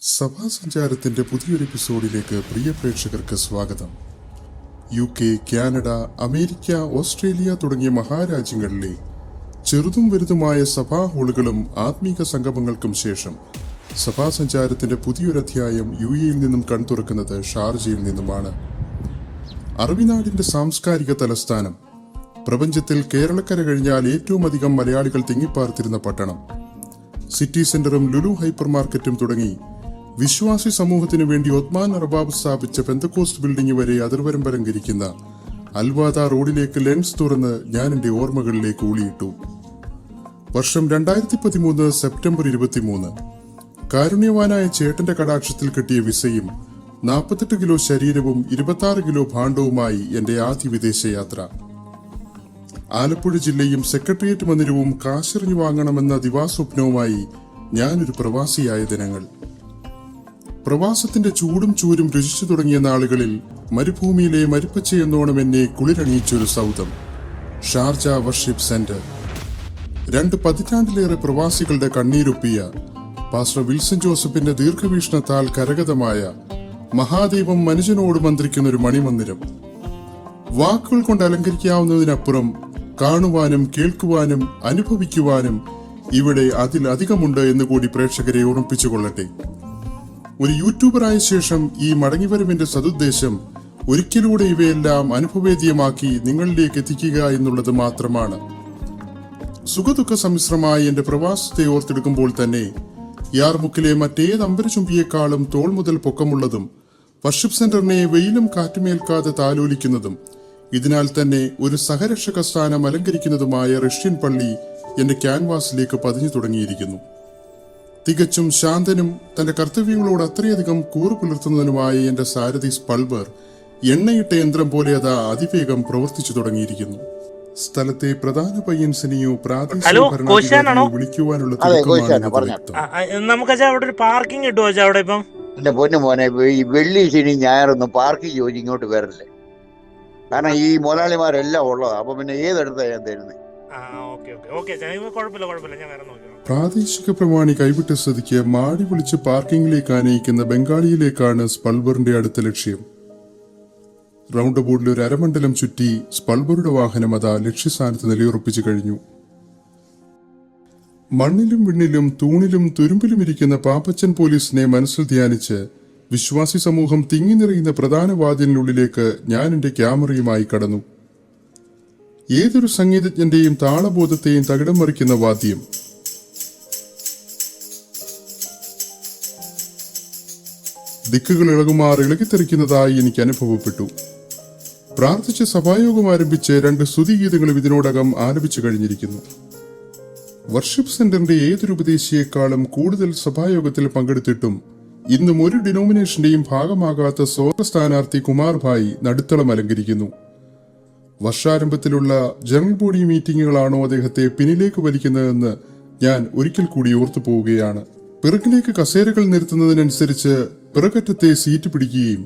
സഭാസഞ്ചാരത്തിന്റെ പുതിയൊരു എപ്പിസോഡിലേക്ക് പ്രിയ പ്രേക്ഷകർക്ക് സ്വാഗതം. UK, കാനഡ, അമേരിക്ക, ഓസ്ട്രേലിയ തുടങ്ങിയ മഹാരാജ്യങ്ങളിലെ ചെറുതും വലുതുമായ സഭാ ഹാളുകളും ആത്മീക സംഗമങ്ങൾക്കും ശേഷം സഭാസഞ്ചാരത്തിന്റെ പുതിയൊരധ്യായം UAE നിന്നും കൺതുറക്കുന്നത് ഷാർജയിൽ നിന്നുമാണ്. അറബിനാടിന്റെ സാംസ്കാരിക തലസ്ഥാനം, പ്രപഞ്ചത്തിൽ കേരളക്കര കഴിഞ്ഞാൽ ഏറ്റവും അധികം മലയാളികൾ തിങ്ങിപ്പാർത്തിരുന്ന പട്ടണം, സിറ്റി സെന്ററും ലുലു ഹൈപ്പർ മാർക്കറ്റും തുടങ്ങി വിശ്വാസി സമൂഹത്തിനു വേണ്ടി ഒത്മാൻ അർബാബ് സ്ഥാപിച്ച പെന്തക്കോസ്റ്റ് ബിൽഡിംഗ് വരെ അതിർവരമ്പലങ്കരിക്കുന്ന അൽവാദ റോഡിലേക്ക് ലെൻസ് തുറന്ന് ഞാൻ എന്റെ ഓർമ്മകളിലേക്ക് ഊളിയിട്ടു. വർഷം 2013 സെപ്റ്റംബർ 23. കാരുണ്യവാനായ ചേട്ടന്റെ കടാക്ഷത്തിൽ കിട്ടിയ വിസയും 48 കിലോ ശരീരവും 26 കിലോ ഭാണ്ഡവുമായി എന്റെ ആദ്യ വിദേശയാത്ര. ആലപ്പുഴ ജില്ലയും സെക്രട്ടേറിയറ്റ് മന്ദിരവും കാശെറിഞ്ഞു വാങ്ങണമെന്ന ദിവാസ്വപ്നവുമായി ഞാനൊരു പ്രവാസിയായ ദിനങ്ങൾ. പ്രവാസത്തിന്റെ ചൂടും ചൂരും രുചിച്ചു തുടങ്ങിയ നാളുകളിൽ മരുഭൂമിയിലെ മരുപ്പച്ചയെന്നോണം എന്നെ കുളിരണിയിച്ചൊരു സൗധം, ഷാർജ വർഷിപ്പ് സെന്റർ. 2 പതിറ്റാണ്ടിലേറെ പ്രവാസികളുടെ കണ്ണീരൊപ്പിയ പാസ്റ്റർ വിൽസൺ ജോസഫിന്റെ ദീർഘവീക്ഷണത്താൽ കരഗതമായ മഹാദൈവം മനുഷ്യനോട് മന്ത്രിക്കുന്ന ഒരു മണിമന്ദിരം. വാക്കുകൾ കൊണ്ട് അലങ്കരിക്കാവുന്നതിനപ്പുറം കാണുവാനും കേൾക്കുവാനും അനുഭവിക്കുവാനും ഇവിടെ അതിലധികമുണ്ട് എന്ന് കൂടി പ്രേക്ഷകരെ ഓർമ്മിപ്പിച്ചുകൊള്ളട്ടെ. ഒരു യൂട്യൂബറായ ശേഷം ഈ മടങ്ങിവരവിന്റെ സതുദ്ദേശം ഒരിക്കലൂടെ ഇവയെല്ലാം അനുഭവേദ്യമാക്കി നിങ്ങളിലേക്ക് എത്തിക്കുക എന്നുള്ളത് മാത്രമാണ്. സുഖദുഃഖ സമ്മിശ്രമായി എന്റെ പ്രവാസത്തെ ഓർത്തെടുക്കുമ്പോൾ തന്നെ യാർമുക്കിലെ മറ്റേത് അമ്പരചുംബിയേക്കാളും തോൾ മുതൽ പൊക്കമുള്ളതും വർഷിപ്പ് സെന്ററിനെ വെയിലും കാറ്റുമേൽക്കാതെ താലോലിക്കുന്നതും ഇതിനാൽ തന്നെ ഒരു സഹരക്ഷക സ്ഥാനം അലങ്കരിക്കുന്നതുമായ റഷ്യൻ പള്ളി എന്റെ ക്യാൻവാസിലേക്ക് പതിഞ്ഞു തുടങ്ങിയിരിക്കുന്നു. തികച്ചും ശാന്തനും തന്റെ കർത്തവ്യങ്ങളോട് അത്രയധികം കൂറു പുലർത്തുന്നതിനുമായ എന്റെ സാരഥി സ്പൾബർ എണ്ണയിട്ട യന്ത്രം പോലെ അത് അതിവേഗം പ്രവർത്തിച്ചു തുടങ്ങിയിരിക്കുന്നു. സ്ഥലത്തെ പ്രധാന പയ്യൻസിനെയോ പ്രാദേശിക ഭരണാധികാരിയോ വിളിക്കുവാനുള്ള എന്റെ പൊന്നു മോനെ, ഈ വെള്ളി ശനി ഞായറൊന്നും പാർക്കിംഗ് ചോദിച്ച് ഇങ്ങോട്ട് വരല്ലേ. കാരണം ഈ മുതലാളിമാരെല്ലാം ഉള്ളതാ. അപ്പൊ പിന്നെ ഏതെടുത്താ ഞാൻ തരുന്നത്? പ്രാദേശിക പ്രമാണി കൈവിട്ട സ്ഥിതിക്ക് മാടി വിളിച്ച് പാർക്കിംഗിലേക്ക് ആനയിക്കുന്ന ബംഗാളിയിലേക്കാണ് സ്പൾബറിന്റെ അടുത്ത ലക്ഷ്യം. റൗണ്ട് ബോർഡിൽ ഒരു അരമണ്ഡലം ചുറ്റി സ്പൾബറുടെ വാഹനം അതാ ലക്ഷ്യസ്ഥാനത്ത് നിലയുറപ്പിച്ചു കഴിഞ്ഞു. മണ്ണിലും വിണ്ണിലും തൂണിലും തുരുമ്പിലും ഇരിക്കുന്ന പാപ്പച്ചൻ പോലീസിനെ മനസ്സിൽ ധ്യാനിച്ച് വിശ്വാസി സമൂഹം തിങ്ങി നിറയുന്ന പ്രധാന വാതിലിനുള്ളിലേക്ക് ഞാൻ എന്റെ ക്യാമറയുമായി കടന്നു. ഏതൊരു സംഗീതജ്ഞന്റെയും താളബോധത്തെയും തകിടം മറിക്കുന്ന വാദ്യം. ദിക്കുകൾ ഇളകുമാർ ഇളകിത്തെറിക്കുന്നതായി എനിക്ക് അനുഭവപ്പെട്ടു. പ്രാർത്ഥിച്ച് സഭായോഗം ആരംഭിച്ച് 2 സ്തുതിഗീതങ്ങളും ഇതിനോടകം ആലപിച്ചു കഴിഞ്ഞിരിക്കുന്നു. വർഷിപ്പ് സെന്ററിന്റെ ഏതൊരു ഉപദേശിയേക്കാളും കൂടുതൽ സഭായോഗത്തിൽ പങ്കെടുത്തിട്ടും ഇന്നും ഒരു ഡിനോമിനേഷന്റെയും ഭാഗമാകാത്ത സ്വതന്ത്ര സ്ഥാനാർത്ഥി കുമാർ ഭായ് നടുത്തളം അലങ്കരിക്കുന്നു. വർഷാരംഭത്തിലുള്ള ജനറൽ ബോഡി മീറ്റിംഗുകളാണോ അദ്ദേഹത്തെ പിന്നിലേക്ക് വലിക്കുന്നതെന്ന് ഞാൻ ഒരിക്കൽ കൂടി ഓർത്തു പോവുകയാണ്. പിറകിലേക്ക് കസേരകൾ നിരത്തുന്നതിനനുസരിച്ച് പിറകറ്റത്തെ സീറ്റ് പിടിക്കുകയും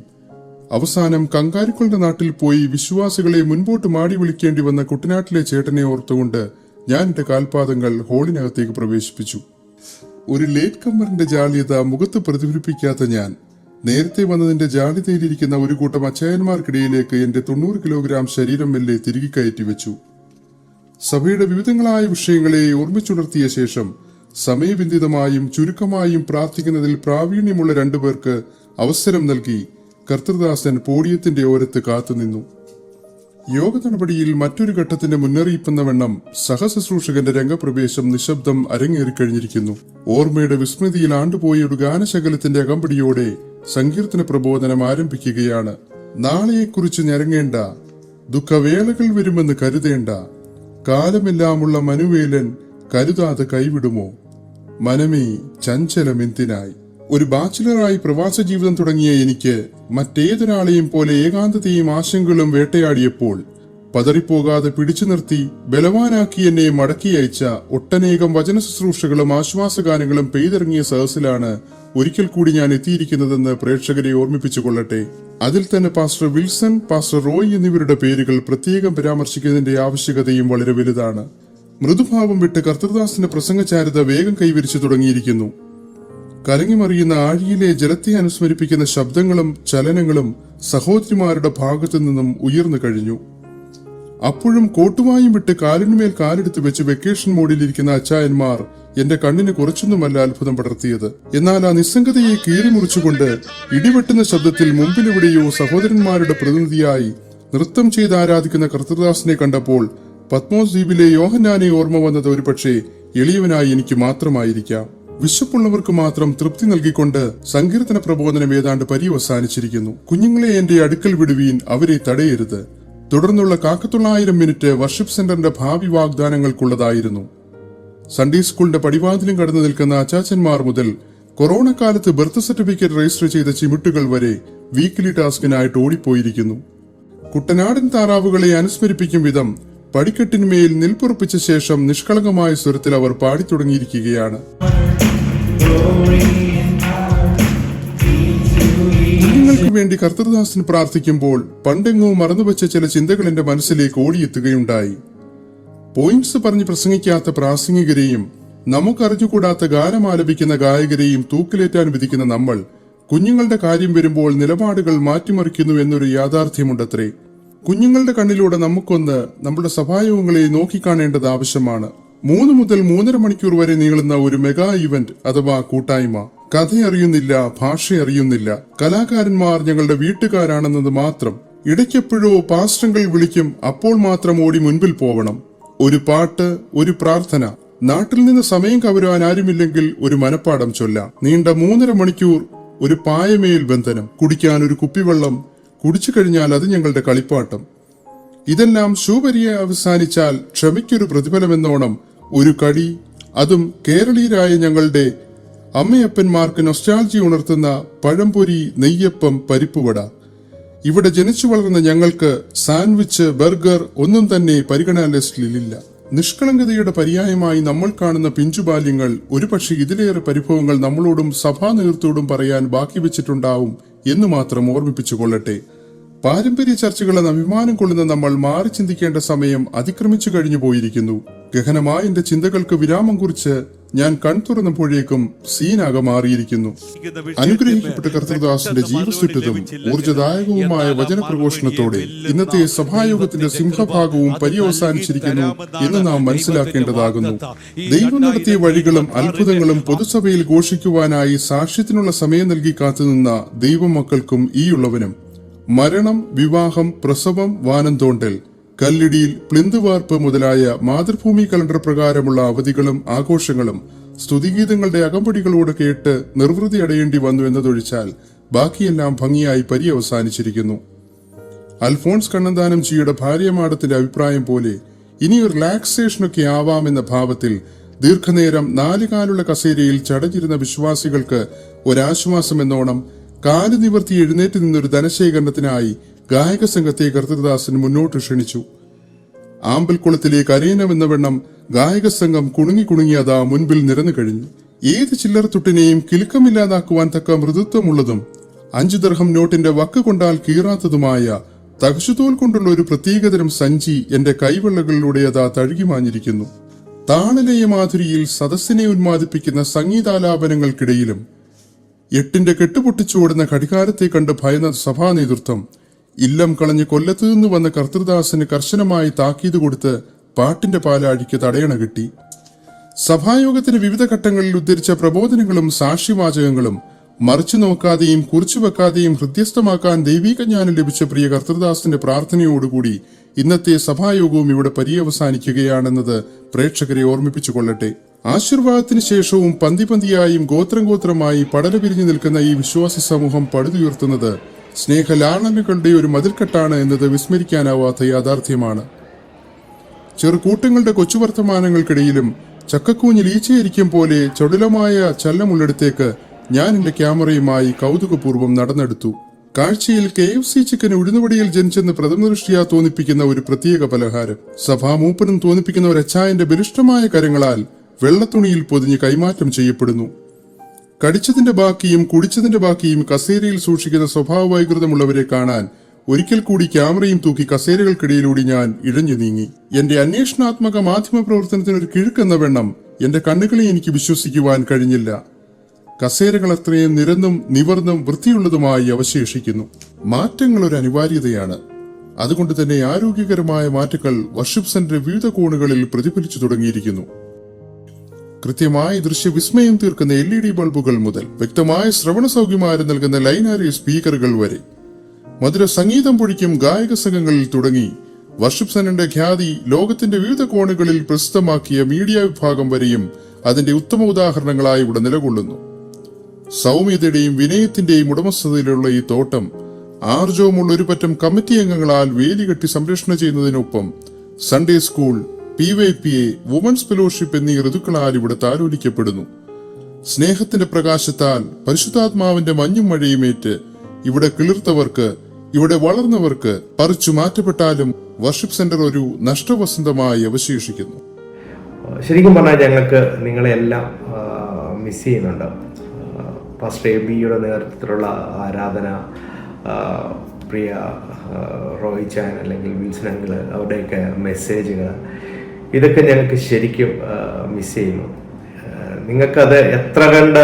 അവസാനം കങ്കാരുക്കളുടെ നാട്ടിൽ പോയി വിശ്വാസികളെ മുൻപോട്ട് മാടി വിളിക്കേണ്ടി വന്ന കുട്ടനാട്ടിലെ ചേട്ടനെ ഓർത്തുകൊണ്ട് ഞാൻ എന്റെ കാൽപാദങ്ങൾ ഹോളിനകത്തേക്ക് പ്രവേശിപ്പിച്ചു. ഒരു ലേറ്റ് കമ്മറിന്റെ ജാള്യത മുഖത്ത് പ്രതിഫലിപ്പിക്കാത്ത ഞാൻ നേരത്തെ വന്നതിന്റെ ജാള്യതയിലിരിക്കുന്ന ഒരു കൂട്ടം അച്ചായന്മാർക്കിടയിലേക്ക് എന്റെ 90 കിലോഗ്രാം ശരീരം മെല്ലെ തിരികെ കയറ്റി വെച്ചു. സഭയുടെ വിവിധങ്ങളായ വിഷയങ്ങളെ ഓർമ്മിച്ചുണർത്തിയ ശേഷം സമയബന്ധിതമായും ചുരുക്കമായും പ്രാർത്ഥിക്കുന്നതിൽ പ്രാവീണ്യമുള്ള 2 പേർക്ക് അവസരം നൽകി കർത്തൃദാസൻ പോഡിയത്തിന്റെ ഓരത്ത് കാത്തുനിന്നു. യോഗ നടപടിയിൽ മറ്റൊരു ഘട്ടത്തിന്റെ മുന്നറിയിപ്പെന്ന വണ്ണം സഹശുശ്രൂഷകന്റെ രംഗപ്രവേശം നിശബ്ദം അരങ്ങേറിക്കഴിഞ്ഞിരിക്കുന്നു. ഓർമ്മയുടെ വിസ്മൃതിയിൽ ആണ്ടുപോയ ഒരു ഗാനശകലത്തിന്റെ അകമ്പടിയോടെ സങ്കീർത്തന പ്രബോധനം ആരംഭിക്കുകയാണ്. നാളെയെക്കുറിച്ച് ഞരങ്ങേണ്ട, ദുഃഖവേളകൾ വരുമെന്ന് കരുതേണ്ട, കാലമെല്ലാമുള്ള മനുവേലൻ കരുതാതെ കൈവിടുമോ, മനമേ ചഞ്ചലമെന്തിനായി. ഒരു ബാച്ചിലറായി പ്രവാസ ജീവിതം തുടങ്ങിയ എനിക്ക് മറ്റേതൊരാളെയും പോലെ ഏകാന്തതയും ആശങ്കകളും വേട്ടയാടിയപ്പോൾ പതറിപ്പോകാതെ പിടിച്ചു നിർത്തി ബലവാനാക്കി എന്നെ മടക്കി അയച്ച ഒട്ടനേകം വചന ശുശ്രൂഷകളും ആശ്വാസഗാനങ്ങളും പെയ്തിറങ്ങിയ സദസ്സിലാണ് ഒരിക്കൽ കൂടി ഞാൻ എത്തിയിരിക്കുന്നതെന്ന് പ്രേക്ഷകരെ ഓർമ്മിപ്പിച്ചുകൊള്ളട്ടെ. അതിൽ തന്നെ പാസ്റ്റർ വിൽസൺ, പാസ്റ്റർ റോയ് എന്നിവരുടെ പേരുകൾ പ്രത്യേകം പരാമർശിക്കുന്നതിന്റെ ആവശ്യകതയും വളരെ വലുതാണ്. മൃദുഭാവം വിട്ട് കർത്തൃദാസിന്റെ പ്രസംഗചാരുത വേഗം കൈവരിച്ചു തുടങ്ങിയിരിക്കുന്നു. കലങ്ങിമറിയുന്ന ആഴിയിലെ ജലത്തെ അനുസ്മരിപ്പിക്കുന്ന ശബ്ദങ്ങളും ചലനങ്ങളും സഹോദരിമാരുടെ ഭാഗത്തു നിന്നും ഉയർന്നു കഴിഞ്ഞു. അപ്പോഴും കോട്ടുവായും വിട്ട് കാലിനുമേൽ കാലെടുത്ത് വെച്ച് വെക്കേഷൻ മോഡിലിരിക്കുന്ന അച്ചായന്മാർ എന്റെ കണ്ണിന് കുറച്ചൊന്നുമല്ല അത്ഭുതം പടർത്തിയത്. എന്നാൽ ആ നിസ്സംഗതയെ കീറിമുറിച്ചുകൊണ്ട് ഇടിവെട്ടുന്ന ശബ്ദത്തിൽ മുമ്പിലെവിടെയോ സഹോദരന്മാരുടെ പ്രതിനിധിയായി നൃത്തം ചെയ്ത് ആരാധിക്കുന്ന കർത്തൃദാസിനെ കണ്ടപ്പോൾ പത്മോസ് ദ്വീപിലെ യോഹന്നാനെ ഓർമ്മ വന്നത് ഒരുപക്ഷെ എളിയവനായി എനിക്ക് മാത്രമായിരിക്കാം. വിശപ്പുള്ളവർക്ക് മാത്രം തൃപ്തി നൽകിക്കൊണ്ട് സങ്കീർത്തന പ്രബോധനം ഏതാണ്ട് പര്യവസാനിച്ചിരിക്കുന്നു. കുഞ്ഞുങ്ങളെ എന്റെ അടുക്കൽ വിടുവീൻ, അവരെ തടയരുത്. തുടർന്നുള്ള 1,900 മിനിറ്റ് വർഷിപ്പ് സെന്ററിന്റെ ഭാവി വാഗ്ദാനങ്ങൾക്കുള്ളതായിരുന്നു. സൺഡേ സ്കൂളിന്റെ പടിവാതിലും കടന്നു നിൽക്കുന്ന അച്ചാച്ചന്മാർ മുതൽ കൊറോണ കാലത്ത് ബർത്ത് സർട്ടിഫിക്കറ്റ് രജിസ്റ്റർ ചെയ്ത ചിമിട്ടുകൾ വരെ വീക്കിലി ടാസ്കിനായിട്ട് ഓടിപ്പോയിരിക്കുന്നു. കുട്ടനാടൻ താറാവുകളെ അനുസ്മരിപ്പിക്കും വിധം പടിക്കെട്ടിന്മേൽ നിൽപ്പുറപ്പിച്ച ശേഷം നിഷ്കളങ്കമായ സ്വരത്തിൽ അവർ പാടിത്തുടങ്ങിയിരിക്കുകയാണ്. കുഞ്ഞുങ്ങൾക്ക് വേണ്ടി കർത്തൃദാസൻ പ്രാർത്ഥിക്കുമ്പോൾ പണ്ടെങ്ങോ മറന്നുവെച്ച ചില ചിന്തകൾ എന്റെ മനസ്സിലേക്ക് ഓടിയെത്തുകയുണ്ടായി. പോയിന്റ്സ് പറഞ്ഞ് പ്രസംഗിക്കാത്ത പ്രാസംഗികരെയും നമുക്കറിഞ്ഞുകൂടാത്ത ഗാനം ആലപിക്കുന്ന ഗായകരെയും തൂക്കിലേറ്റാൻ വിധിക്കുന്ന നമ്മൾ കുഞ്ഞുങ്ങളുടെ കാര്യം വരുമ്പോൾ നിലപാടുകൾ മാറ്റിമറിക്കുന്നു എന്നൊരു യാഥാർത്ഥ്യമുണ്ടത്രേ. കുഞ്ഞുങ്ങളുടെ കണ്ണിലൂടെ നമുക്കൊന്ന് നമ്മുടെ സഭായോഗങ്ങളെ നോക്കിക്കാണേണ്ടത് ആവശ്യമാണ്. 3 മുതൽ 3.5 മണിക്കൂർ വരെ നീളുന്ന ഒരു മെഗാ ഇവന്റ് അഥവാ കൂട്ടായ്മ. കഥയറിയുന്നില്ല, ഭാഷ അറിയുന്നില്ല, കലാകാരന്മാർ ഞങ്ങളുടെ വീട്ടുകാരാണെന്നത് മാത്രം. ഇടയ്ക്കെപ്പോഴോ പാസ്റ്റങ്ങൾ വിളിക്കും, അപ്പോൾ മാത്രം ഓടി മുൻപിൽ പോവണം. ഒരു പാട്ട്, ഒരു പ്രാർത്ഥന. നാട്ടിൽ നിന്ന് സമയം കവരുവാൻ ആരുമില്ലെങ്കിൽ ഒരു മനപ്പാടം ചൊല്ലാം. നീണ്ട 3.5 മണിക്കൂർ ഒരു പായമേൽ ബന്ധനം. കുടിക്കാൻ ഒരു കുപ്പിവെള്ളം. കുടിച്ചു കഴിഞ്ഞാൽ അത് ഞങ്ങളുടെ കളിപ്പാട്ടം. ഇതെല്ലാം ശൂപരിയെ അവസാനിച്ചാൽ ക്ഷമയ്ക്കൊരു പ്രതിഫലമെന്നോണം ഒരു കടി. അതും കേരളീയരായ ഞങ്ങളുടെ അമ്മയപ്പന്മാർക്ക് നൊസ്റ്റാൾജി ഉണർത്തുന്ന പഴംപൊരി, നെയ്യപ്പം, പരിപ്പുവട. ഇവിടെ ജനിച്ചു വളർന്ന ഞങ്ങൾക്ക് സാൻഡ്വിച്ച്, ബർഗർ ഒന്നും തന്നെ പരിഗണനാ ലിസ്റ്റിലില്ല. നിഷ്കളങ്കതയുടെ പര്യായമായി നമ്മൾ കാണുന്ന പിഞ്ചുബാല്യങ്ങൾ ഒരുപക്ഷെ ഇതിലേറെ പരിഭവങ്ങൾ നമ്മളോടും സഭാ നേതൃത്വത്തോടും പറയാൻ ബാക്കി വെച്ചിട്ടുണ്ടാവും എന്ന് മാത്രം ഓർമ്മിപ്പിച്ചു കൊള്ളട്ടെ. പാരമ്പര്യ ചർച്ചകളെന്ന് അഭിമാനം കൊള്ളുന്ന നമ്മൾ മാറി ചിന്തിക്കേണ്ട സമയം അതിക്രമിച്ചു കഴിഞ്ഞു പോയിരിക്കുന്നു. ഗഹനമായ എന്റെ ചിന്തകൾക്ക് വിരാമം കുറിച്ച് ഞാൻ കൺതുറന്നപ്പോഴേക്കും സീനാകെ മാറിയിരിക്കുന്നു. അനുഗ്രഹിക്കപ്പെട്ട കർത്തൃദാസിന്റെ ജീവസുറ്റതും ഊർജ്ജദായകവുമായ വചനപ്രഘോഷണത്തോടെ ഇന്നത്തെ സഭായോഗത്തിന്റെ സിംഹഭാഗവും പര്യവസാനിച്ചിരിക്കുന്നു എന്ന് നാം മനസ്സിലാക്കേണ്ടതാകുന്നു. ദൈവം നടത്തിയ വഴികളും അത്ഭുതങ്ങളും പൊതുസഭയിൽ ഘോഷിക്കുവാനായി സാക്ഷ്യത്തിനുള്ള സമയം നൽകി കാത്തുനിന്ന ദൈവമക്കൾക്കും ഈയുള്ളവനും മരണം, വിവാഹം, പ്രസവം, വാനം തോണ്ടൽ, കല്ലിടിയിൽ, പ്ലിന്തുവാർപ്പ് മുതലായ മാതൃഭൂമി കലണ്ടർ പ്രകാരമുള്ള അവധികളും ആഘോഷങ്ങളും സ്തുതിഗീതങ്ങളുടെ അകമ്പടികളോട് കേട്ട് നിർവൃതി അടയേണ്ടി വന്നു എന്നതൊഴിച്ചാൽ ബാക്കിയെല്ലാം ഭംഗിയായി പര്യവസാനിച്ചിരിക്കുന്നു. അൽഫോൺസ് കണ്ണന്താനം ജിയുടെ ഭാര്യമാടത്തിന്റെ അഭിപ്രായം പോലെ ഇനിയൊരു റിലാക്സേഷനൊക്കെ ആവാമെന്ന ഭാവത്തിൽ ദീർഘനേരം 4 കാലുള്ള കസേരയിൽ ചടഞ്ഞിരുന്ന വിശ്വാസികൾക്ക് ഒരാശ്വാസമെന്നോണം കാല് നിവർത്തി എഴുന്നേറ്റ് നിന്നൊരു ധനശേഖരണത്തിനായി ഗായക സംഘത്തെ കർത്തൃദാസൻ മുന്നോട്ട് ക്ഷണിച്ചു. ആമ്പൽക്കുളത്തിലേക്ക് അരയണമെന്ന വണ്ണം ഗായക സംഘം കുണുങ്ങി അതാ മുൻപിൽ നിരന്നു കഴിഞ്ഞു. ഏത് ചില്ലറത്തുട്ടിനെയും കിലുക്കമില്ലാതാക്കുവാൻ തക്ക മൃദുത്വമുള്ളതും 5 ദിർഹം നോട്ടിന്റെ വക്ക് കൊണ്ടാൽ കീറാത്തതുമായ തകശുതോൽ കൊണ്ടുള്ള ഒരു പ്രത്യേകതരം സഞ്ചി എന്റെ കൈവെള്ളകളിലൂടെ അതാ തഴുകിമാഞ്ഞിരിക്കുന്നു. താളലയ മാധുരിയിൽ സദസ്സിനെ ഉന്മാദിപ്പിക്കുന്ന സംഗീതാലാപനങ്ങൾക്കിടയിലും 8ന്റെ കെട്ടുപൊട്ടിച്ചോടുന്ന ഘടികാരത്തെ കണ്ട് ഭയന്ന സഭാ നേതൃത്വം ഇല്ലം കളഞ്ഞ് കൊല്ലത്തു നിന്ന് വന്ന കർത്തൃദാസന് കർശനമായി താക്കീത് കൊടുത്ത് പാട്ടിന്റെ പാലാഴിക്ക് തടയണ കിട്ടി. സഭായോഗത്തിന് വിവിധ ഘട്ടങ്ങളിൽ ഉദ്ധരിച്ച പ്രബോധനങ്ങളും സാക്ഷിവാചകങ്ങളും മറിച്ചു നോക്കാതെയും കുറിച്ചുവെക്കാതെയും ഹൃദ്യസ്ഥമാക്കാൻ ദൈവീക ജ്ഞാനം ലഭിച്ച പ്രിയ കർത്തൃദാസന്റെ പ്രാർത്ഥനയോടുകൂടി ഇന്നത്തെ സഭായോഗവും ഇവിടെ പര്യവസാനിക്കുകയാണെന്നത് പ്രേക്ഷകരെ ഓർമ്മിപ്പിച്ചു കൊള്ളട്ടെ. ആശീർവാദത്തിന് ശേഷവും പന്തിയായും ഗോത്രമായി പടല പിരിഞ്ഞു നിൽക്കുന്ന ഈ വിശ്വാസി സമൂഹം പടുതുയർത്തുന്നത് സ്നേഹലാളനകളുടെ ഒരു മതിൽക്കെട്ടാണ് എന്നത് വിസ്മരിക്കാനാവാത്ത യാഥാർത്ഥ്യമാണ്. ചെറുകൂട്ടങ്ങളുടെ കൊച്ചുവർത്തമാനങ്ങൾക്കിടയിലും ചക്കക്കൂഞ്ഞിൽ ഈച്ചയിരിക്കും പോലെ ചടുലമായ ചലനമുള്ളിടത്തേക്ക് ഞാൻ എന്റെ ക്യാമറയുമായി കൗതുകപൂർവ്വം നടന്നെടുത്തു. കാഴ്ചയിൽ KFC ചിക്കൻ ഉഴുന്നുവടിയിൽ ജനിച്ചെന്ന് പ്രഥമദൃഷ്ടിയാ തോന്നിപ്പിക്കുന്ന ഒരു പ്രത്യേക പലഹാരം. സഭാമൂപ്പനും തോന്നിപ്പിക്കുന്ന ഒരു അച്ചായന്റെ ബലിഷ്ഠമായ കരങ്ങളാൽ വെള്ളത്തുണിയിൽ പൊതിഞ്ഞ് കൈമാറ്റം ചെയ്യപ്പെടുന്നു. കടിച്ചതിന്റെ ബാക്കിയും കുടിച്ചതിന്റെ ബാക്കിയും കസേരയിൽ സൂക്ഷിക്കുന്ന സ്വഭാവ വൈകൃതമുള്ളവരെ കാണാൻ ഒരിക്കൽ കൂടി ക്യാമറയും തൂക്കി കസേരകൾക്കിടയിലൂടെ ഞാൻ ഇഴഞ്ഞു നീങ്ങി. എന്റെ അന്വേഷണാത്മക മാധ്യമ പ്രവർത്തനത്തിനൊരു കിഴുക്കെന്ന വെണ്ണം എന്റെ കണ്ണുകളെ എനിക്ക് വിശ്വസിക്കുവാൻ കഴിഞ്ഞില്ല. കസേരകൾ അത്രയും നിരന്നും നിവർന്നും വൃത്തിയുള്ളതുമായി അവശേഷിക്കുന്നു. മാറ്റങ്ങൾ ഒരു അനിവാര്യതയാണ്. അതുകൊണ്ട് തന്നെ ആരോഗ്യകരമായ മാറ്റങ്ങൾ വർഷിപ്പ് സെന്റർ വിവിധ കോണുകളിൽ പ്രതിഫലിച്ചു തുടങ്ങിയിരിക്കുന്നു. കൃത്യമായ ദൃശ്യവിസ്മയം തീർക്കുന്ന LED ബൾബുകൾ മുതൽ വ്യക്തമായ ശ്രവണ സൗകര്യമാര് നൽകുന്ന ലൈനാരി സ്പീക്കറുകൾ വരെ, മധുര സംഗീതം പൊഴിക്കും ഗായക സംഘങ്ങളിൽ തുടങ്ങി വർഷിപ്പ് സെന്ററിന്റെ ഖ്യാതി ലോകത്തിന്റെ വിവിധ കോണുകളിൽ പ്രസിദ്ധമാക്കിയ മീഡിയ വിഭാഗം വരെയും അതിന്റെ ഉത്തമ ഉദാഹരണങ്ങളായി ഇവിടെ നിലകൊള്ളുന്നു. സൗമ്യതയുടെയും വിനയത്തിന്റെയും ഉടമസ്ഥതയിലുള്ള ഈ തോട്ടം ആർജവമുള്ള ഒരു പറ്റം കമ്മിറ്റി അംഗങ്ങളാൽ വേലികെട്ടി സംരക്ഷണം ചെയ്യുന്നതിനൊപ്പം Sunday school, PYPA, women's fellowship എന്നീ ഋതുക്കളാൽ ഇവിടെ താലോലിക്കപ്പെടുന്നു. സ്നേഹത്തിന്റെ പ്രകാശത്താൽ പരിശുദ്ധാത്മാവിന്റെ മഞ്ഞും മഴയുമേറ്റ് ഇവിടെ കിളിർത്തവർക്ക്, ഇവിടെ വളർന്നവർക്ക് പറിച്ചു മാറ്റപ്പെട്ടാലും വർഷിപ്പ് സെന്റർ ഒരു നഷ്ടവസന്തമായി അവശേഷിക്കുന്നു. ശരിക്കും പറഞ്ഞാൽ ഞങ്ങൾക്ക് നിങ്ങളെല്ലാം മിസ് ചെയ്യുന്നുണ്ട്. പാസ്റ്റർ എബിയുടെ നേതൃത്വത്തിലുള്ള ആരാധന, പ്രിയ റോയ് ചാൻ അല്ലെങ്കിൽ വിൽസൺ അങ്കിൾ, അവരുടെയൊക്കെ മെസ്സേജുകൾ, ഇതൊക്കെ ഞങ്ങൾക്ക് ശരിക്കും മിസ് ചെയ്യുന്നു. നിങ്ങൾക്കത് എത്ര കണ്ട്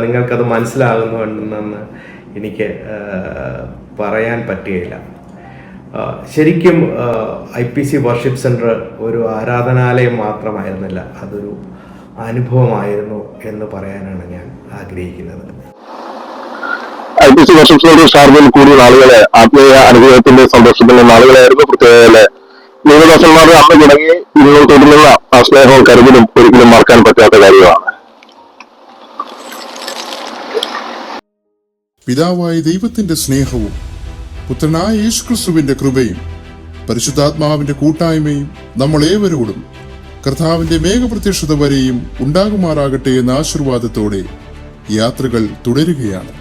നിങ്ങൾക്കത് മനസ്സിലാകുന്നുണ്ടെന്ന് എനിക്ക് പറയാൻ പറ്റുകയില്ല. ശരിക്കും IPC വർഷിപ്പ് സെൻറ്റർ ഒരു ആരാധനാലയം മാത്രമായിരുന്നില്ല, അതൊരു അനുഭവമായിരുന്നു എന്ന് പറയാനാണ് ഞാൻ ആഗ്രഹിക്കുന്നത്. IPC വർഷിപ്പ് സെന്റർ ഷാർജയിൽ കൂടുതൽ ആളുകളെ ആത്മീയ അനുഭവത്തിന്റെ സന്തോഷത്തിന്റെ നാളുകളായിരുന്നു. പ്രത്യേക ദൈവദാസന്മാരുടെ അമ്മ തുടങ്ങി നിങ്ങൾ തുടരുന്ന ആ സ്നേഹവും കരുതലും ഒരിക്കലും മറക്കാൻ പറ്റാത്ത കാര്യമാണ്. പിതാവായ ദൈവത്തിന്റെ സ്നേഹവും പുത്രനായ യേശുക്രിസ്തുവിന്റെ കൃപയും പരിശുദ്ധാത്മാവിന്റെ കൂട്ടായ്മയും നമ്മൾ ഏവരോടും കർത്താവിന്റെ മേഘപ്രത്യക്ഷത വരെയും ഉണ്ടാകുമാറാകട്ടെ എന്ന ആശീർവാദത്തോടെ യാത്രകൾ തുടരുകയാണ്.